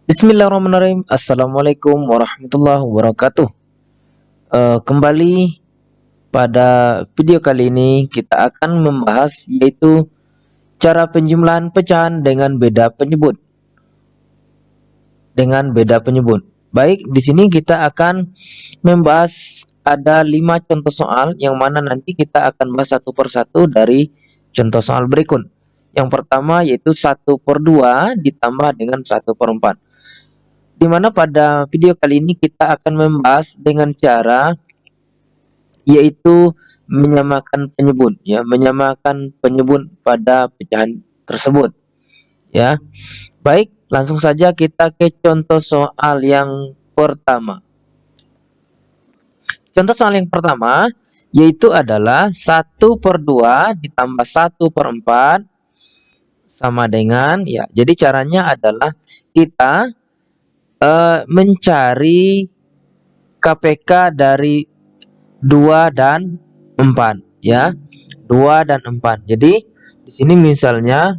Bismillahirrahmanirrahim. Assalamualaikum warahmatullahi wabarakatuh. Kembali pada video kali ini kita akan membahas yaitu cara penjumlahan pecahan dengan beda penyebut. Baik, di sini kita akan membahas ada 5 contoh soal yang mana nanti kita akan bahas satu persatu dari contoh soal berikut. Yang pertama yaitu 1/2 ditambah dengan 1/4. Di mana pada video kali ini kita akan membahas dengan cara yaitu menyamakan penyebut pada pecahan tersebut ya. Baik, langsung saja kita ke contoh soal yang pertama. Contoh soal yang pertama yaitu adalah 1/2 ditambah 1/4 sama dengan ya. Jadi caranya adalah kita mencari KPK dari 2 dan 4 ya. 2 dan 4. Jadi di sini misalnya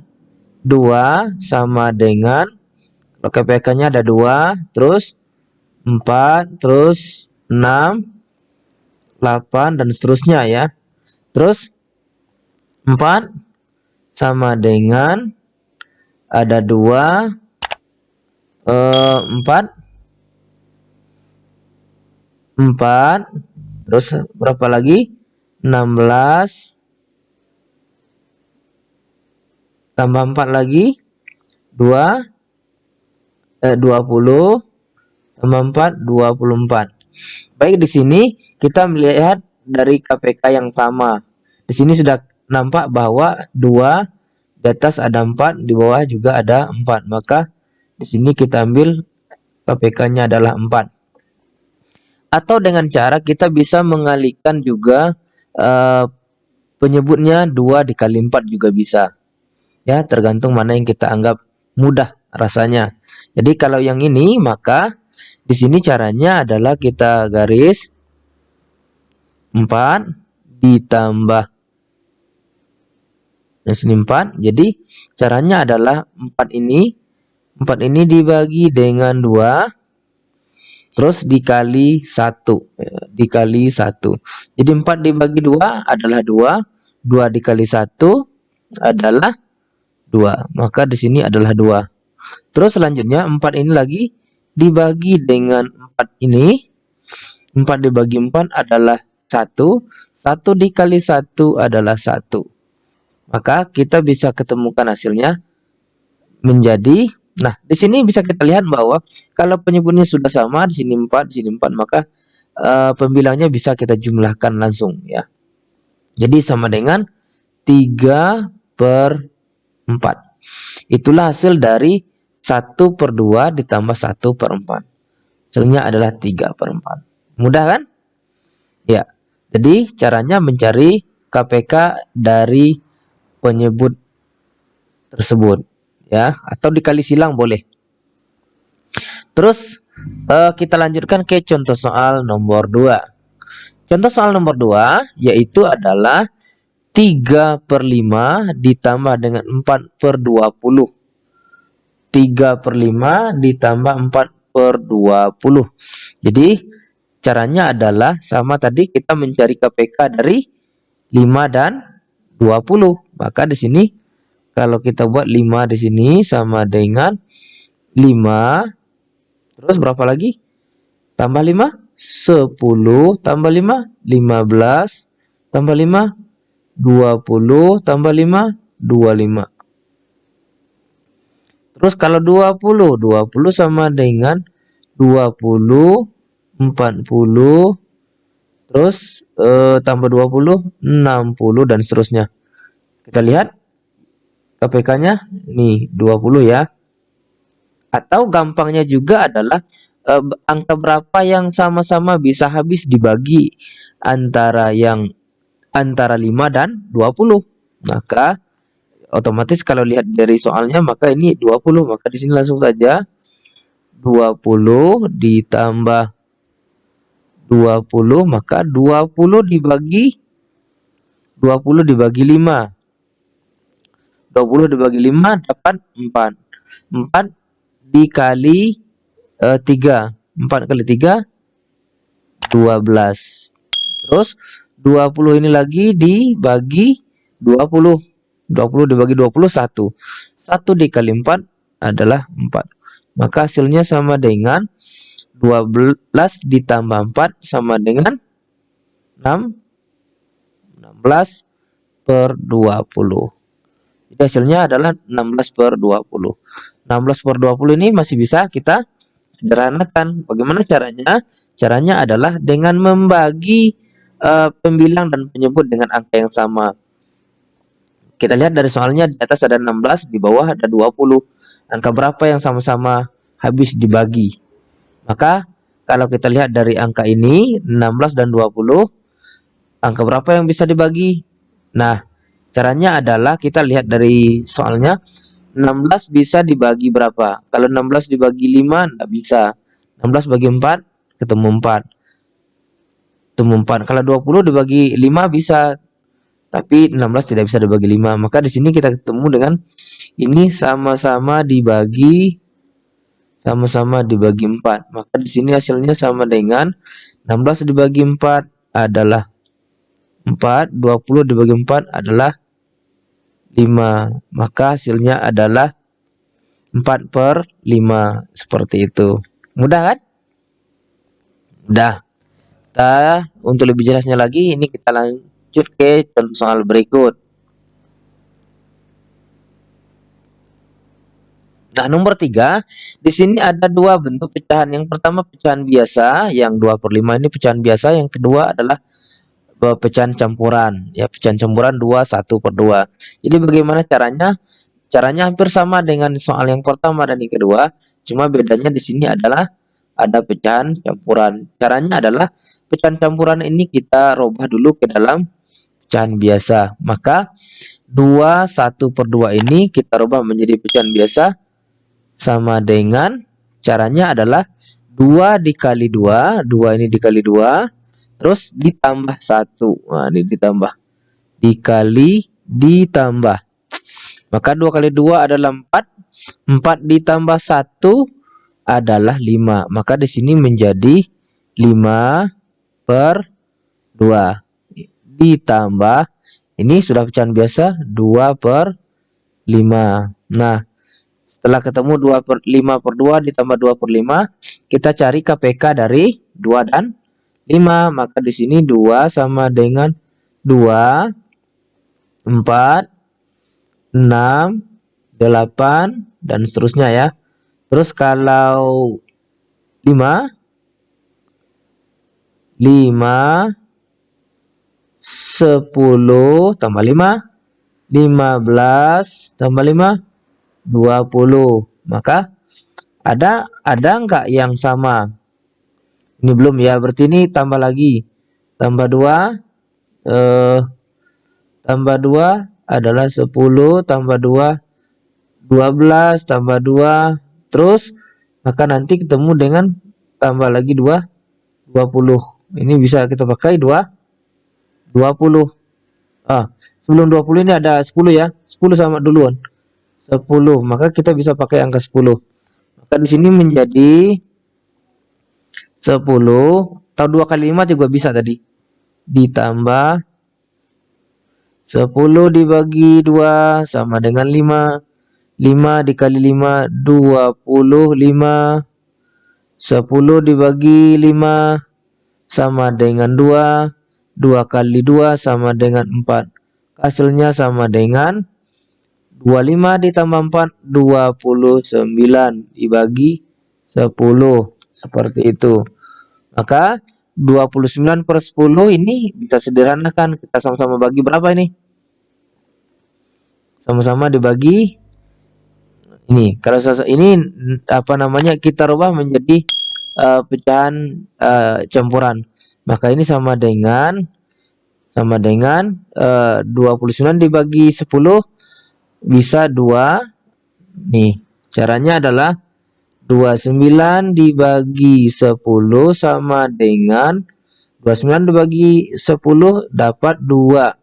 2 sama dengan kalau KPK-nya ada 2, terus 4, terus 6, 8 dan seterusnya ya. Terus 4 sama dengan ada 2, 4, terus berapa lagi? 16 tambah 4 lagi 20 tambah 4 24. Baik, di sini kita melihat dari KPK yang sama. Di sini sudah nampak bahwa 2 di atas ada 4, di bawah juga ada 4. Maka di sini kita ambil KPK-nya adalah 4. Atau dengan cara kita bisa mengalihkan juga penyebutnya 2 dikali 4 juga bisa. Ya, tergantung mana yang kita anggap mudah rasanya. Jadi kalau yang ini maka di sini caranya adalah kita garis 4 ditambah yang sini 4. Jadi caranya adalah 4 ini dibagi dengan 2 terus dikali 1 dikali 1. Jadi 4 dibagi 2 adalah 2, 2 dikali 1 adalah 2. Maka di sini adalah 2. Terus selanjutnya 4 ini lagi dibagi dengan 4 ini. 4 dibagi 4 adalah 1. 1 dikali 1 adalah 1. Maka kita bisa ketemukan hasilnya menjadi, nah di sini bisa kita lihat bahwa kalau penyebutnya sudah sama, di sini 4, di sini 4, maka pembilangnya bisa kita jumlahkan langsung ya. Jadi sama dengan 3/4. Itulah hasil dari 1/2 ditambah 1/4. Hasilnya adalah 3/4. Mudah kan? Ya. Jadi caranya mencari KPK dari penyebut tersebut ya, atau dikali silang boleh. Terus kita lanjutkan ke contoh soal nomor 2. Contoh soal nomor 2 yaitu adalah 3/5 ditambah dengan 4/20. 3/5 ditambah 4/20. Jadi caranya adalah sama tadi, kita mencari KPK dari 5 dan 20. Maka di sini kalau kita buat 5 di sini sama dengan 5, terus berapa lagi? Tambah 5, 10, tambah 5, 15, tambah 5, 20, tambah 5, 25. Terus kalau 20 sama dengan 20, 40, terus tambah 20, 60 dan seterusnya. Kita lihat KPK-nya nih 20 ya. Atau gampangnya juga adalah angka berapa yang sama-sama bisa habis dibagi antara 5 dan 20. Maka otomatis kalau lihat dari soalnya maka ini 20, maka di sini langsung saja 20 ditambah 20, maka 20 dibagi 5. 20 dibagi 5 dapat 4. 4 dikali 3. 4 kali 3 12. Terus 20 ini lagi dibagi 20. 20 dibagi 20 1. 1 dikali 4 adalah 4. Maka hasilnya sama dengan 12 ditambah 4 sama dengan 6. 16 per 20. Jadi hasilnya adalah 16 per 20. 16 per 20 ini masih bisa kita sederhanakan. Bagaimana caranya? Caranya adalah dengan membagi pembilang dan penyebut dengan angka yang sama. Kita lihat dari soalnya, di atas ada 16, di bawah ada 20. Angka berapa yang sama-sama habis dibagi? Maka kalau kita lihat dari angka ini, 16 dan 20, angka berapa yang bisa dibagi? Nah, caranya adalah kita lihat dari soalnya, 16 bisa dibagi berapa? Kalau 16 dibagi 5, enggak bisa. 16 bagi 4, ketemu 4. Ketemu 4. Kalau 20 dibagi 5 bisa. Tapi 16 tidak bisa dibagi 5. Maka di sini kita ketemu dengan ini sama-sama dibagi 4. Maka di sini hasilnya sama dengan 16 dibagi 4 adalah 4, 20 dibagi 4 adalah 5. Maka hasilnya adalah 4 per 5. Seperti itu. Mudah kan? Mudah. Untuk lebih jelasnya lagi, ini kita lanjut ke contoh soal berikut. Nah, nomor 3, di sini ada dua bentuk pecahan. Yang pertama pecahan biasa, yang 2/5 ini pecahan biasa. Yang kedua adalah pecahan campuran. Ya, pecahan campuran 2 1/2. Jadi bagaimana caranya? Caranya hampir sama dengan soal yang pertama dan yang kedua, cuma bedanya di sini adalah ada pecahan campuran. Caranya adalah pecahan campuran ini kita rubah dulu ke dalam pecahan biasa. Maka 2 1/2 ini kita rubah menjadi pecahan biasa sama dengan, caranya adalah 2 dikali 2, 2 ini dikali 2, terus ditambah 1. Nah, ini ditambah. Dikali ditambah. Maka 2 kali 2 adalah 4. 4 ditambah 1 adalah 5. Maka di sini menjadi 5 per 2. Ditambah, ini sudah pecahan biasa, 2 per 5. Nah, setelah ketemu 5 per 2 ditambah 2 per 5, kita cari KPK dari 2 dan 5. Maka di sini 2 sama dengan 2, 4, 6, 8, dan seterusnya ya. Terus kalau 5, 10 tambah 5, 15 tambah 5, 20. Maka ada enggak yang sama? Ini belum ya, berarti ini tambah lagi. Tambah 2, tambah 2 adalah 10, tambah 2, 12, tambah 2, terus maka nanti ketemu dengan tambah lagi 2, 20. Ini bisa kita pakai 2, 20. Sebelum 20 ini ada 10 ya. 10 sama duluan. 10, maka kita bisa pakai angka 10. Maka di sini menjadi 10, atau 2 kali 5 juga bisa tadi. Ditambah 10 dibagi 2 sama dengan 5. 5 dikali 5, 25. 10 dibagi 5 sama dengan 2. 2 kali 2 sama dengan 4. Hasilnya sama dengan 25 ditambah 4, 29 dibagi 10. Seperti itu. Maka 29 per 10 ini bisa sederhanakan. Kita sama-sama bagi berapa ini? Sama-sama dibagi ini. Kalau ini apa namanya, kita rubah menjadi pecahan campuran. Maka ini sama dengan 29 dibagi 10 bisa 2. Nih, caranya adalah 29 dibagi 10 sama dengan 29 dibagi 10 dapat 2.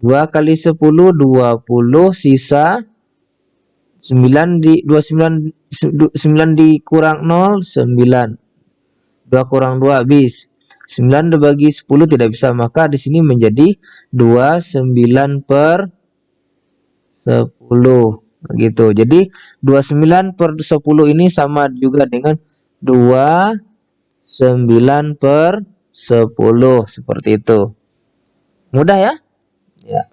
2 kali 10, 20, sisa 9 dikurang 0, 9. 2 kurang 2 habis. 9 dibagi 10 tidak bisa, maka di sini menjadi 29 per 10 gitu. Jadi 29 per 10 ini sama juga dengan 29 per 10 seperti itu. Mudah ya? Ya.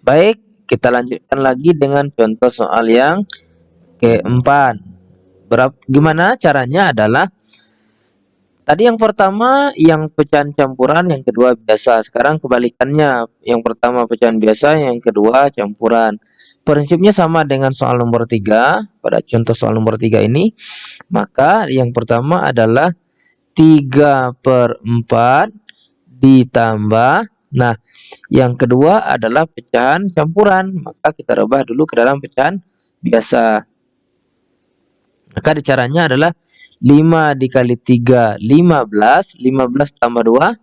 Baik, kita lanjutkan lagi dengan contoh soal yang keempat. Gimana caranya adalah tadi yang pertama yang pecahan campuran, yang kedua biasa. Sekarang kebalikannya, yang pertama pecahan biasa, yang kedua campuran. Prinsipnya sama dengan soal nomor 3. Pada contoh soal nomor 3 ini, maka yang pertama adalah 3/4 ditambah. Nah, yang kedua adalah pecahan campuran. Maka kita rubah dulu ke dalam pecahan biasa. Maka caranya adalah 5 dikali 3, 15. 15 tambah 2,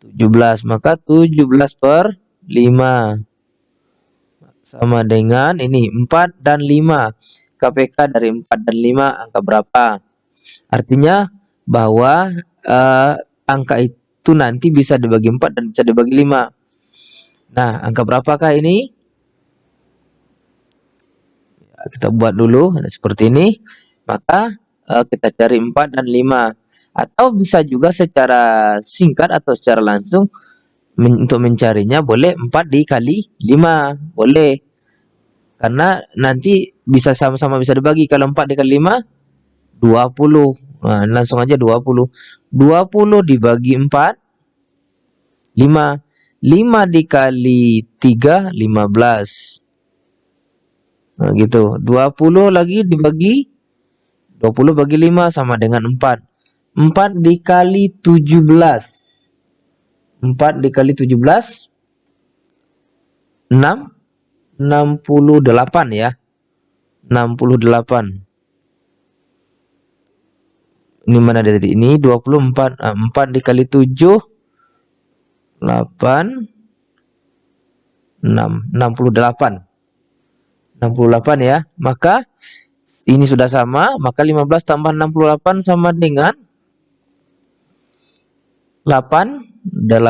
17. Maka 17 per 5. Sama dengan ini, 4 dan 5. KPK dari 4 dan 5, angka berapa? Artinya bahwa angka itu nanti bisa dibagi 4 dan bisa dibagi 5. Nah, angka berapakah ini? Kita buat dulu seperti ini. Maka kita cari 4 dan 5. Atau bisa juga secara singkat atau secara langsung untuk mencarinya boleh 4 dikali 5. Boleh. Karena nanti bisa sama-sama bisa dibagi. Kalau 4 dikali 5, 20. Nah, langsung aja 20. 20 dibagi 4, 5. 5 dikali 3, 15. Nah, gitu. 20 lagi dibagi 20 bagi 5 sama dengan 4. 4 dikali 17. 4 dikali 17, 68 ya. 68. Ini mana tadi? Ini 24. 4 dikali 7, 8, 6, 68. 68 ya. Maka ini sudah sama, maka 15 tambah 68 sama dengan 83.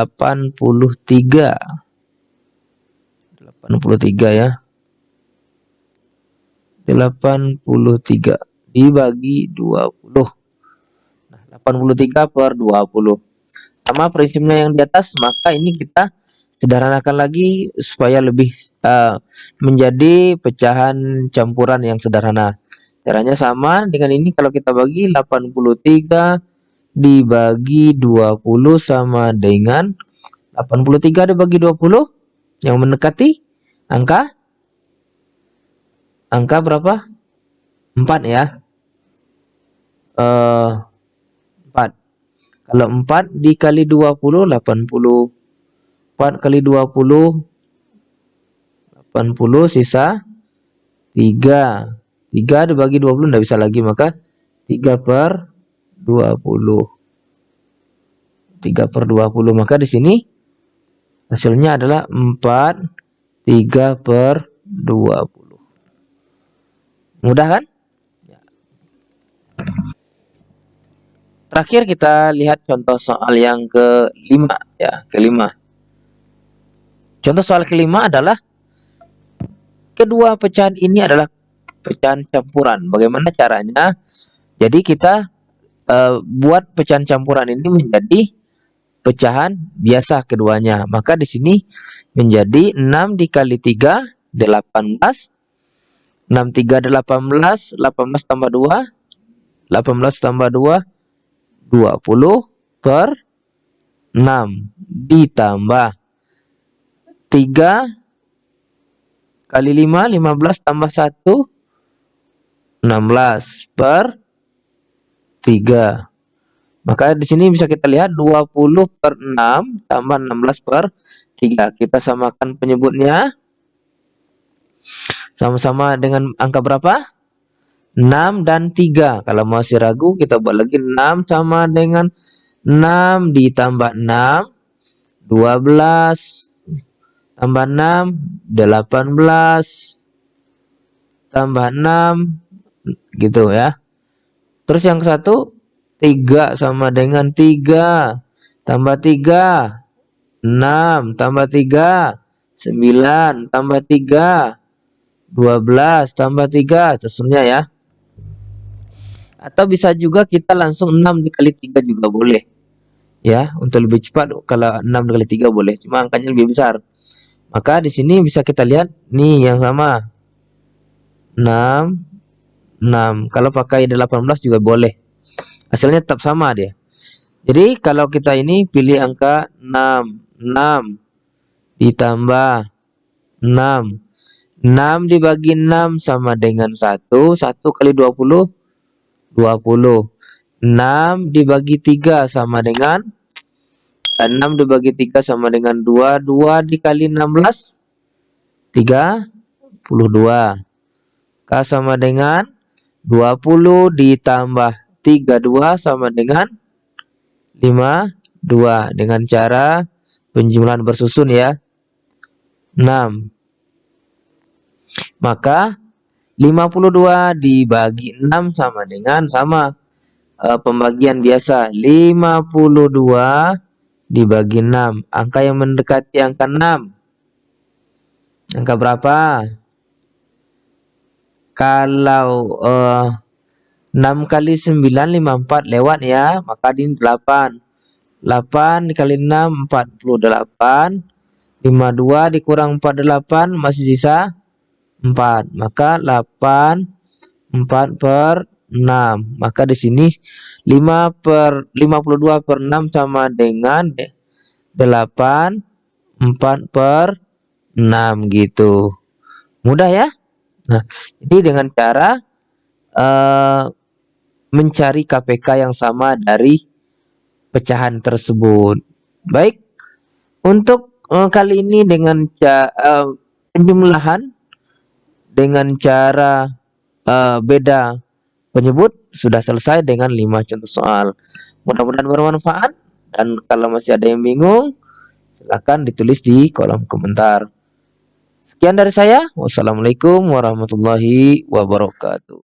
83 ya. 83 dibagi 20. Nah, 83 per 20. Sama prinsipnya yang di atas, maka ini kita sederhanakan lagi supaya lebih menjadi pecahan campuran yang sederhana. Caranya sama dengan ini, kalau kita bagi 83 dibagi 20 sama dengan 83 dibagi 20 yang mendekati angka berapa? 4 ya. 4. Kalau 4 dikali 20, 80. 4 kali 20, 80, sisa 3. 3 dibagi 20 tidak bisa lagi, maka 3 per 20. 3 per 20. Maka di sini hasilnya adalah 4, 3 per 20. Mudah kan? Terakhir kita lihat contoh soal yang kelima ya, kelima. Contoh soal kelima adalah kedua pecahan ini adalah pecahan campuran. Bagaimana caranya? Jadi kita buat pecahan campuran ini menjadi pecahan biasa keduanya. Maka di sini menjadi 6 dikali 3, 18. 6 3 18, 18 tambah 2, 18 tambah 2, 20 per 6 ditambah 3 kali 5, 15 tambah 1, 16 per 3. Maka di sini bisa kita lihat 20 per 6 tambah 16 per 3. Kita samakan penyebutnya. Sama-sama dengan angka berapa? 6 dan 3. Kalau masih ragu, kita buat lagi. 6 sama dengan 6 ditambah 6, 12 tambah 6, 18 tambah 6 gitu ya. Terus yang satu 3 sama dengan 3 tambah 3 6 tambah 3 9 tambah 3 12 tambah 3 terusnya ya. Atau bisa juga kita langsung 6 dikali 3 juga boleh. Ya, untuk lebih cepat kalau 6 dikali 3 boleh, cuma angkanya lebih besar. Maka di sini bisa kita lihat nih yang sama. 6 6. Kalau pakai 18 juga boleh. Hasilnya tetap sama dia. Jadi kalau kita ini pilih angka 6, 6 ditambah 6. 6 dibagi 6 sama dengan 1. 1 kali 20, 20. 6 dibagi 3 sama dengan 6 dibagi 3 sama dengan 2. 2 dikali 16, 32. K sama dengan 20 ditambah 32 sama dengan 52. Dengan cara penjumlahan bersusun ya. 6. Maka 52 dibagi 6 sama dengan pembagian biasa. 52 dibagi 6. Angka yang mendekati angka 6. Angka berapa? Kalau 6 kali 9 54 lewat ya, maka ini 8. 8 dikali 6 48. 52 dikurang 48 masih sisa 4. Maka 8 4 per 6. Maka di sini 52 per 6 sama dengan 8 4 per 6 gitu. Mudah ya? Nah, jadi dengan cara mencari KPK yang sama dari pecahan tersebut. Baik, untuk kali ini dengan penjumlahan dengan cara beda penyebut sudah selesai dengan 5 contoh soal. Mudah-mudahan bermanfaat, dan kalau masih ada yang bingung silakan ditulis di kolom komentar. Sekian dari saya. Wassalamualaikum warahmatullahi wabarakatuh.